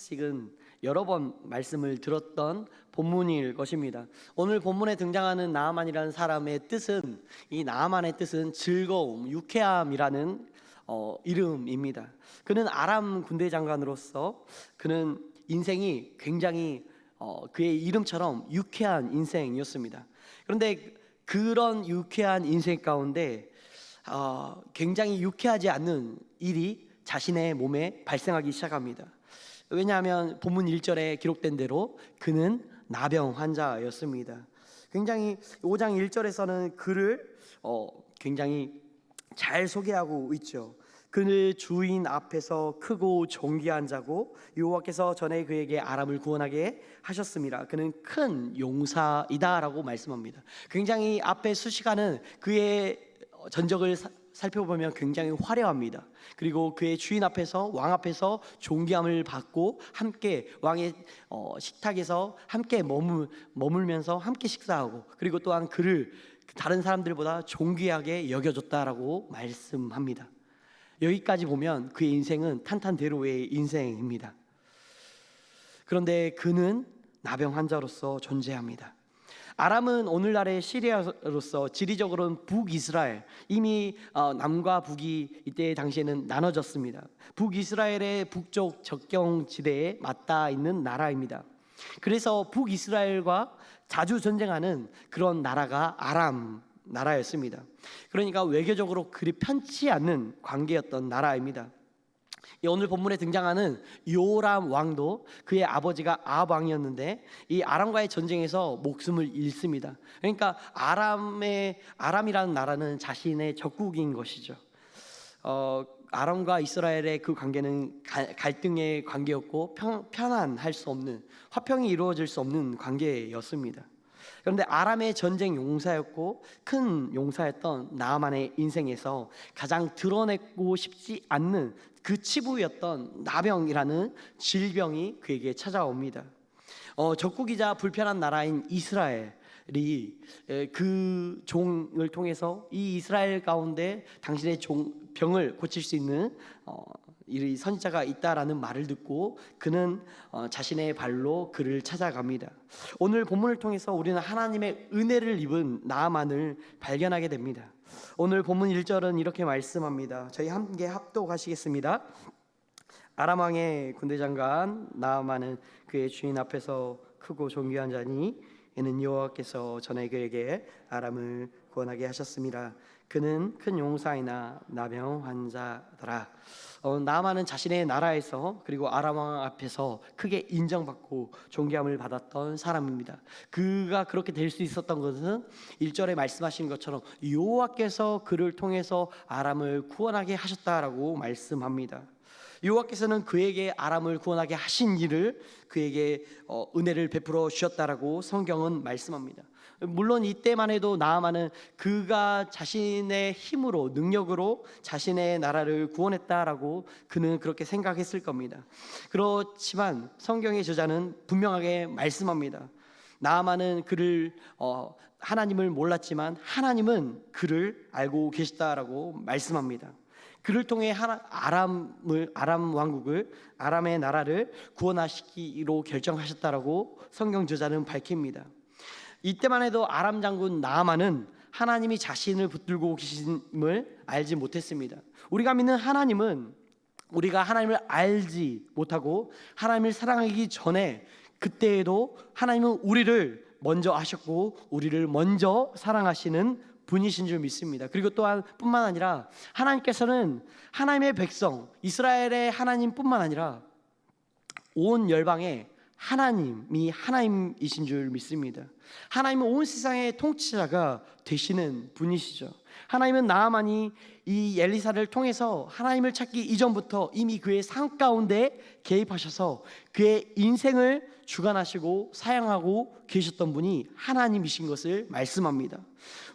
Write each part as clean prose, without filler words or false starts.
번씩은 여러 번 말씀을 들었던 본문일 것입니다. 오늘 본문에 등장하는 나아만이라는 사람의 뜻은, 이 나아만의 뜻은 즐거움, 유쾌함이라는 이름입니다. 그는 아람 군대 장관으로서 그는 인생이 굉장히 그의 이름처럼 유쾌한 인생이었습니다. 그런데 그런 유쾌한 인생 가운데 굉장히 유쾌하지 않는 일이 자신의 몸에 발생하기 시작합니다. 왜냐하면 본문 1절에 기록된 대로 그는 나병 환자였습니다. 굉장히 5장 1절에서는 그를 굉장히 잘 소개하고 있죠. 그는 주인 앞에서 크고 존귀한 자고 여호와께서 전에 그에게 아람을 구원하게 하셨습니다. 그는 큰 용사이다라고 말씀합니다. 굉장히 앞에 수식하는 그의 전적을 살펴보면 굉장히 화려합니다. 그리고 그의 주인 앞에서, 왕 앞에서 존귀함을 받고 함께 왕의 식탁에서 함께 머물면서 함께 식사하고, 그리고 또한 그를 다른 사람들보다 존귀하게 여겨줬다라고 말씀합니다. 여기까지 보면 그의 인생은 탄탄대로의 인생입니다. 그런데 그는 나병 환자로서 존재합니다. 아람은 오늘날의 시리아로서 지리적으로는 북이스라엘, 이미 남과 북이 이때 당시에는 나눠졌습니다. 북이스라엘의 북쪽 접경지대에 맞닿아 있는 나라입니다. 그래서 북이스라엘과 자주 전쟁하는 그런 나라가 아람 나라였습니다. 그러니까 외교적으로 그리 편치 않는 관계였던 나라입니다. 오늘 본문에 등장하는 요람 왕도 그의 아버지가 아합 왕이었는데 이 아람과의 전쟁에서 목숨을 잃습니다. 그러니까 아람이라는 나라는 자신의 적국인 것이죠. 아람과 이스라엘의 그 관계는 갈등의 관계였고 편안할 수 없는, 화평이 이루어질 수 없는 관계였습니다. 그런데 아람의 전쟁 용사였고 큰 용사였던 나아만의 인생에서 가장 드러내고 싶지 않는 그 치부였던 나병이라는 질병이 그에게 찾아옵니다. 적국이자 불편한 나라인 이스라엘이 그 종을 통해서 이 이스라엘 가운데 당신의 병을 고칠 수 있는 이 선지자가 있다라는 말을 듣고 그는 자신의 발로 그를 찾아갑니다. 오늘 본문을 통해서 우리는 하나님의 은혜를 입은 나아만을 발견하게 됩니다. 오늘 본문 1절은 이렇게 말씀합니다. 저희 함께 합독하시겠습니다. 아람 왕의 군대 장관 나아만은 그의 주인 앞에서 크고 존귀한 자니 이는 여호와께서 전에 그에게 아람을 구원하게 하셨습니다. 그는 큰 용사이나 나병 환자더라. 나아만은 자신의 나라에서 그리고 아람 왕 앞에서 크게 인정받고 존귀함을 받았던 사람입니다. 그가 그렇게 될 수 있었던 것은 1절에 말씀하신 것처럼 여호와께서 그를 통해서 아람을 구원하게 하셨다라고 말씀합니다. 여호와께서는 그에게 아람을 구원하게 하신 일을 그에게 은혜를 베풀어 주셨다라고 성경은 말씀합니다. 물론 이때만 해도 나아만은 그가 자신의 힘으로, 능력으로 자신의 나라를 구원했다라고 그는 그렇게 생각했을 겁니다. 그렇지만 성경의 저자는 분명하게 말씀합니다. 나아만은 그를 하나님을 몰랐지만 하나님은 그를 알고 계시다라고 말씀합니다. 그를 통해 아람 왕국을, 아람의 나라를 구원하시기로 결정하셨다라고 성경 저자는 밝힙니다. 이때만 해도 아람 장군 나아만은 하나님이 자신을 붙들고 계심을 알지 못했습니다. 우리가 믿는 하나님은 우리가 하나님을 알지 못하고 하나님을 사랑하기 전에 그때에도 하나님은 우리를 먼저 아셨고 우리를 먼저 사랑하시는 분이신 줄 믿습니다. 그리고 또한 뿐만 아니라 하나님께서는 하나님의 백성 이스라엘의 하나님뿐만 아니라 온 열방에 하나님이 하나님이신 줄 믿습니다. 하나님은 온 세상의 통치자가 되시는 분이시죠. 하나님은 나아만이 이 엘리사를 통해서 하나님을 찾기 이전부터 이미 그의 삶 가운데 개입하셔서 그의 인생을 주관하시고 사용하고 계셨던 분이 하나님이신 것을 말씀합니다.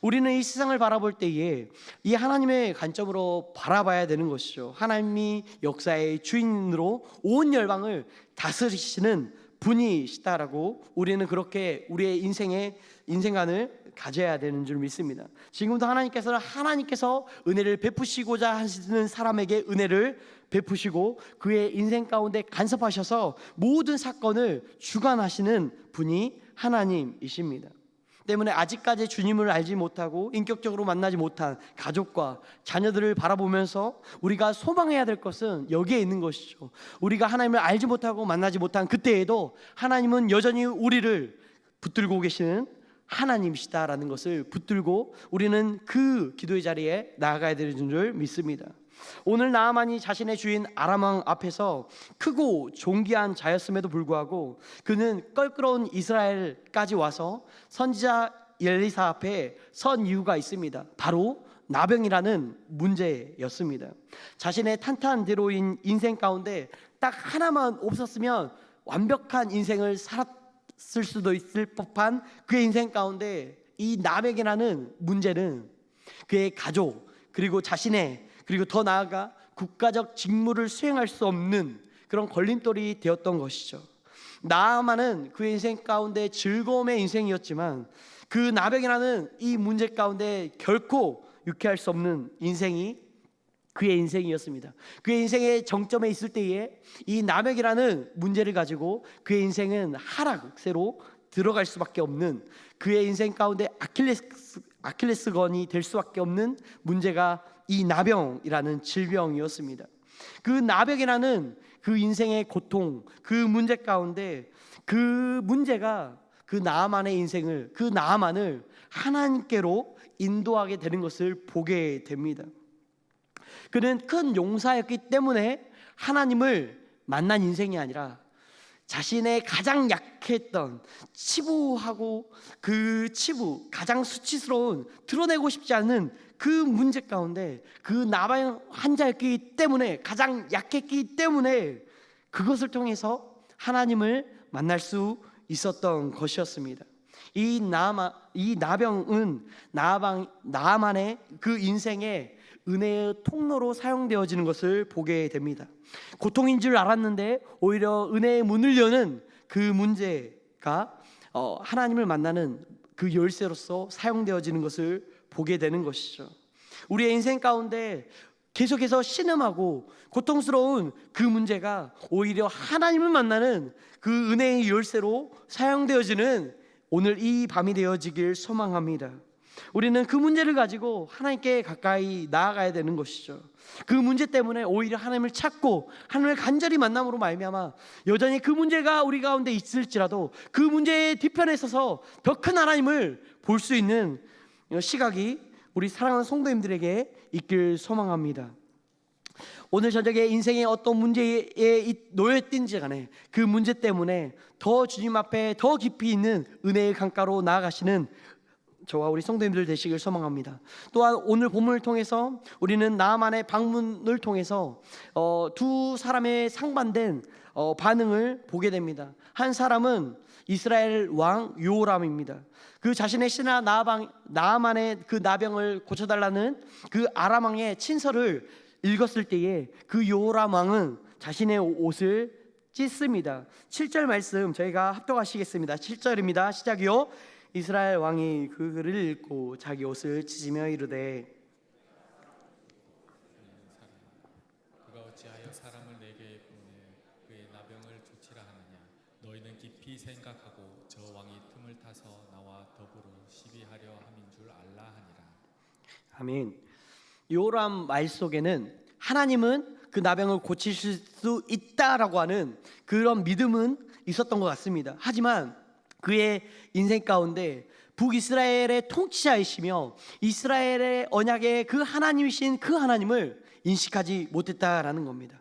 우리는 이 세상을 바라볼 때에 이 하나님의 관점으로 바라봐야 되는 것이죠. 하나님이 역사의 주인으로 온 열방을 다스리시는 분이시다라고 우리는 그렇게 우리의 인생관을 가져야 되는 줄 믿습니다. 지금도 하나님께서 은혜를 베푸시고자 하시는 사람에게 은혜를 베푸시고 그의 인생 가운데 간섭하셔서 모든 사건을 주관하시는 분이 하나님이십니다. 때문에 아직까지 주님을 알지 못하고 인격적으로 만나지 못한 가족과 자녀들을 바라보면서 우리가 소망해야 될 것은 여기에 있는 것이죠. 우리가 하나님을 알지 못하고 만나지 못한 그때에도 하나님은 여전히 우리를 붙들고 계시는 하나님이시다라는 것을 붙들고 우리는 그 기도의 자리에 나아가야 되는 줄 믿습니다. 오늘 나아만이 자신의 주인 아람 왕 앞에서 크고 존귀한 자였음에도 불구하고 그는 껄끄러운 이스라엘까지 와서 선지자 엘리사 앞에 선 이유가 있습니다. 바로 나병이라는 문제였습니다. 자신의 탄탄대로인 인생 가운데 딱 하나만 없었으면 완벽한 인생을 살았을 수도 있을 법한 그의 인생 가운데 이 나병이라는 문제는 그의 가족 그리고 자신의 그리고 더 나아가 국가적 직무를 수행할 수 없는 그런 걸림돌이 되었던 것이죠. 나아만은 그의 인생 가운데 즐거움의 인생이었지만 그 나병이라는 이 문제 가운데 결코 유쾌할 수 없는 인생이 그의 인생이었습니다. 그의 인생의 정점에 있을 때에 이 나병이라는 문제를 가지고 그의 인생은 하락세로 들어갈 수밖에 없는 그의 인생 가운데 아킬레스건이 될 수밖에 없는 문제가 이 나병이라는 질병이었습니다. 그 나병이라는 그 인생의 고통, 그 문제 가운데 그 문제가 그 나아만의 인생을, 그 나아만을 하나님께로 인도하게 되는 것을 보게 됩니다. 그는 큰 용사였기 때문에 하나님을 만난 인생이 아니라 자신의 가장 약했던 치부하고 그 치부, 가장 수치스러운 드러내고 싶지 않은 그 문제 가운데 그 나병 환자였기 때문에 가장 약했기 때문에 그것을 통해서 하나님을 만날 수 있었던 것이었습니다. 이 나병은 나아만의 그 인생의 은혜의 통로로 사용되어지는 것을 보게 됩니다. 고통인 줄 알았는데 오히려 은혜의 문을 여는 그 문제가 하나님을 만나는 그 열쇠로서 사용되어지는 것을 보게 되는 것이죠. 우리의 인생 가운데 계속해서 신음하고 고통스러운 그 문제가 오히려 하나님을 만나는 그 은혜의 열쇠로 사용되어지는 오늘 이 밤이 되어지길 소망합니다. 우리는 그 문제를 가지고 하나님께 가까이 나아가야 되는 것이죠. 그 문제 때문에 오히려 하나님을 찾고 하나님을 간절히 만남으로 말미암아 여전히 그 문제가 우리 가운데 있을지라도 그 문제의 뒤편에 서서 더 큰 하나님을 볼 수 있는 시각이 우리 사랑하는 성도님들에게 있길 소망합니다. 오늘 저녁에 인생의 어떤 문제에 놓여있든지 간에 그 문제 때문에 더 주님 앞에 더 깊이 있는 은혜의 강가로 나아가시는 저와 우리 성도님들 되시길 소망합니다. 또한 오늘 본문을 통해서 우리는 나아만의 방문을 통해서 두 사람의 상반된 반응을 보게 됩니다. 한 사람은 이스라엘 왕 요람입니다. 그 자신의 신하 나아만의 그 나병을 고쳐달라는 그 아람 왕의 친서를 읽었을 때에 그 요람 왕은 자신의 옷을 찢습니다. 7절 말씀 저희가 합독하시겠습니다. 7절입니다. 시작이요. 이스라엘 왕이 그 글을 읽고 자기 옷을 찢으며 이르되 그가 어찌하여 사람을 내게 보내 그의 나병을 조치라 하느냐. 너희는 깊이 생각하고 저 왕이 틈을 타서 나와 더불어 시비하려 함인 줄 알라 하니라. 아멘. 요람 말 속에는 하나님은 그 나병을 고치실 수 있다라고 하는 그런 믿음은 있었던 것 같습니다. 하지만 그의 인생 가운데 북이스라엘의 통치자이시며 이스라엘의 언약의 그 하나님이신 그 하나님을 인식하지 못했다라는 겁니다.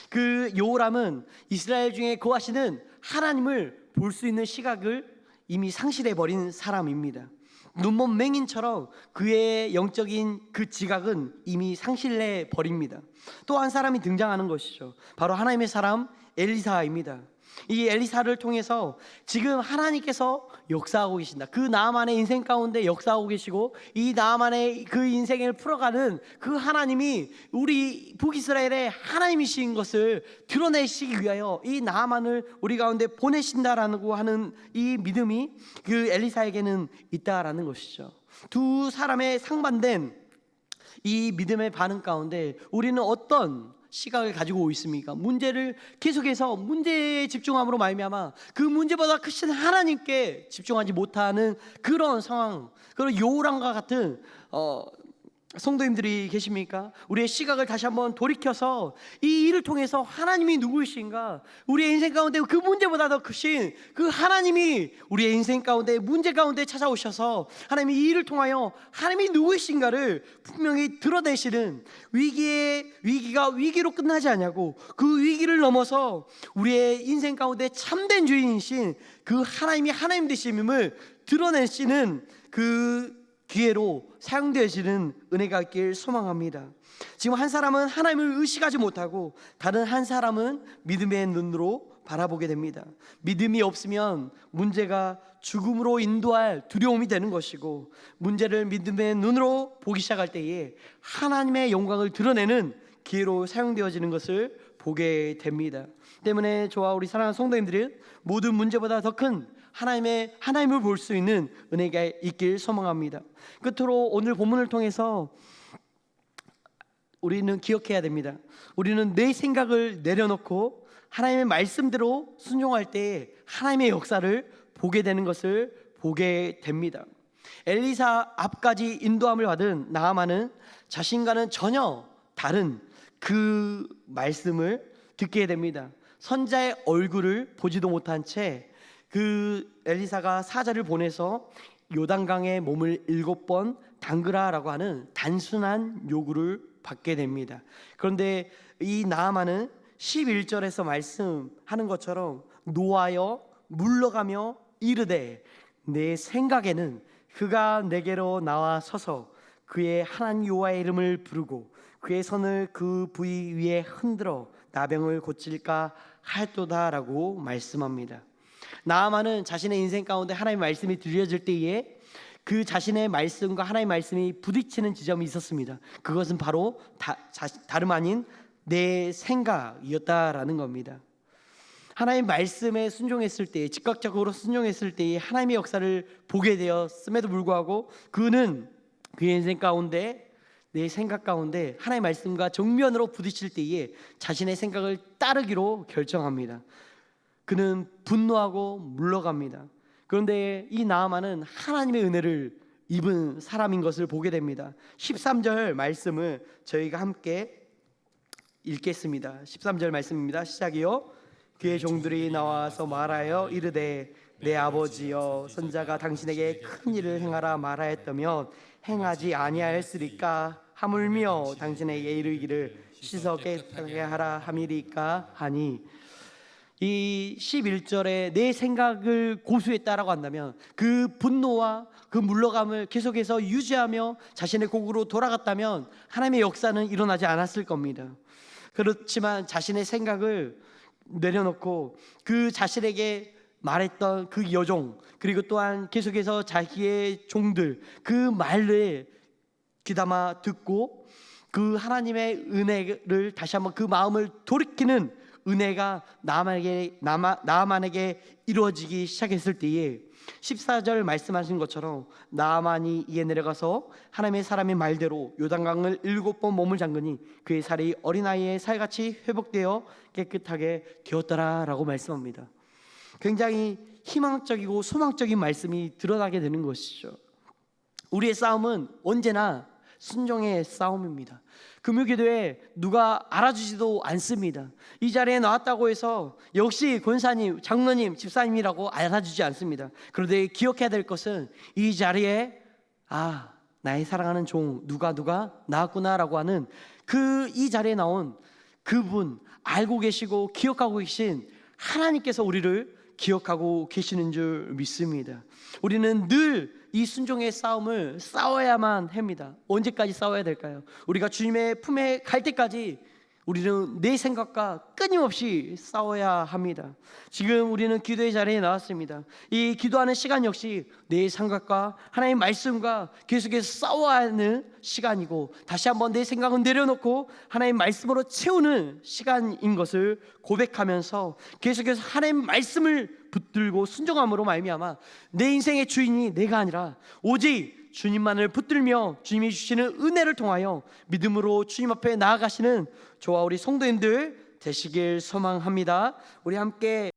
그 요람은 이스라엘 중에 거하시는 하나님을 볼 수 있는 시각을 이미 상실해버린 사람입니다. 눈먼 맹인처럼 그의 영적인 그 지각은 이미 상실해 버립니다. 또 한 사람이 등장하는 것이죠. 바로 하나님의 사람 엘리사입니다. 이 엘리사를 통해서 지금 하나님께서 역사하고 계신다. 그 나아만의 인생 가운데 역사하고 계시고 이 나아만의 그 인생을 풀어가는 그 하나님이 우리 북이스라엘의 하나님이신 것을 드러내시기 위하여 이 나아만을 우리 가운데 보내신다라고 하는 이 믿음이 그 엘리사에게는 있다라는 것이죠. 두 사람의 상반된 이 믿음의 반응 가운데 우리는 어떤 시각을 가지고 있습니까? 문제를 계속해서 문제에 집중함으로 말미암아 그 문제보다 크신 하나님께 집중하지 못하는 그런 상황, 그런 요란과 같은 성도님들이 계십니까? 우리의 시각을 다시 한번 돌이켜서 이 일을 통해서 하나님이 누구이신가, 우리의 인생 가운데 그 문제보다 더 크신 그 하나님이 우리의 인생 가운데 문제 가운데 찾아오셔서 하나님이 이 일을 통하여 하나님이 누구이신가를 분명히 드러내시는, 위기가 위기로 끝나지 않냐고, 그 위기를 넘어서 우리의 인생 가운데 참된 주인이신 그 하나님이 하나님 되심을 드러내시는 그 기회로 사용되어지는 은혜가 있길 소망합니다. 지금 한 사람은 하나님을 의식하지 못하고 다른 한 사람은 믿음의 눈으로 바라보게 됩니다. 믿음이 없으면 문제가 죽음으로 인도할 두려움이 되는 것이고, 문제를 믿음의 눈으로 보기 시작할 때에 하나님의 영광을 드러내는 기회로 사용되어지는 것을 보게 됩니다. 때문에 저와 우리 사랑하는 성도님들은 모든 문제보다 더 큰 하나님을 볼 수 있는 은혜가 있길 소망합니다. 끝으로 오늘 본문을 통해서 우리는 기억해야 됩니다. 우리는 내 생각을 내려놓고 하나님의 말씀대로 순종할 때 하나님의 역사를 보게 되는 것을 보게 됩니다. 엘리사 앞까지 인도함을 받은 나아만은 자신과는 전혀 다른 그 말씀을 듣게 됩니다. 선자의 얼굴을 보지도 못한 채 그 엘리사가 사자를 보내서 요단강에 몸을 7번 담그라라고 하는 단순한 요구를 받게 됩니다. 그런데 이 나아만은 11절에서 말씀하는 것처럼 노하여 물러가며 이르되 내 생각에는 그가 내게로 나와 서서 그의 하나님 여호와의 이름을 부르고 그의 손을 그 부위 위에 흔들어 나병을 고칠까 할도다라고 말씀합니다. 나아만은 자신의 인생 가운데 하나님의 말씀이 들려질 때에 그 자신의 말씀과 하나님의 말씀이 부딪히는 지점이 있었습니다. 그것은 바로 다름 아닌 내 생각이었다라는 겁니다. 하나님 말씀에 순종했을 때, 즉각적으로 순종했을 때에 하나님의 역사를 보게 되었음에도 불구하고 그는 그의 인생 가운데, 내 생각 가운데 하나님의 말씀과 정면으로 부딪힐 때에 자신의 생각을 따르기로 결정합니다. 그는 분노하고 물러갑니다. 그런데 이 나아만은 하나님의 은혜를 입은 사람인 것을 보게 됩니다. 13절 말씀을 저희가 함께 읽겠습니다. 13절 말씀입니다. 시작이요. 그의 종들이 나와서 말하여 이르되 내 아버지여 선자가 당신에게 큰 일을 행하라 말하였다면 행하지 아니하였으리까 하물며 당신에게 이르기를 씻어 깨끗하게 하라 함이리까 하니, 이 11절에 내 생각을 고수했다라고 한다면 그 분노와 그 물러감을 계속해서 유지하며 자신의 곡으로 돌아갔다면 하나님의 역사는 일어나지 않았을 겁니다. 그렇지만 자신의 생각을 내려놓고 그 자신에게 말했던 그 여종, 그리고 또한 계속해서 자기의 종들 그 말을 귀담아 듣고 그 하나님의 은혜를 다시 한번 그 마음을 돌이키는 은혜가 나아만에게 이루어지기 시작했을 때에 14절 말씀하신 것처럼 나아만이 이에 내려가서 하나님의 사람의 말대로 요단강을 7번 몸을 잠그니 그의 살이 어린아이의 살같이 회복되어 깨끗하게 되었더라라고 말씀합니다. 굉장히 희망적이고 소망적인 말씀이 드러나게 되는 것이죠. 우리의 싸움은 언제나 순종의 싸움입니다. 금요기도에 누가 알아주지도 않습니다. 이 자리에 나왔다고 해서 역시 권사님, 장로님, 집사님이라고 알아주지 않습니다. 그런데 기억해야 될 것은 이 자리에 나의 사랑하는 종 누가 나왔구나라고 하는 이 자리에 나온 그분, 알고 계시고 기억하고 계신 하나님께서 우리를 기억하고 계시는 줄 믿습니다. 우리는 늘 이 순종의 싸움을 싸워야만 합니다. 언제까지 싸워야 될까요? 우리가 주님의 품에 갈 때까지 우리는 내 생각과 끊임없이 싸워야 합니다. 지금 우리는 기도의 자리에 나왔습니다. 이 기도하는 시간 역시 내 생각과 하나님의 말씀과 계속해서 싸워야 하는 시간이고, 다시 한번 내 생각은 내려놓고 하나님의 말씀으로 채우는 시간인 것을 고백하면서 계속해서 하나님의 말씀을 붙들고 순종함으로 말미암아 내 인생의 주인이 내가 아니라 오직 주님만을 붙들며 주님이 주시는 은혜를 통하여 믿음으로 주님 앞에 나아가시는 저와 우리 성도님들 되시길 소망합니다. 우리 함께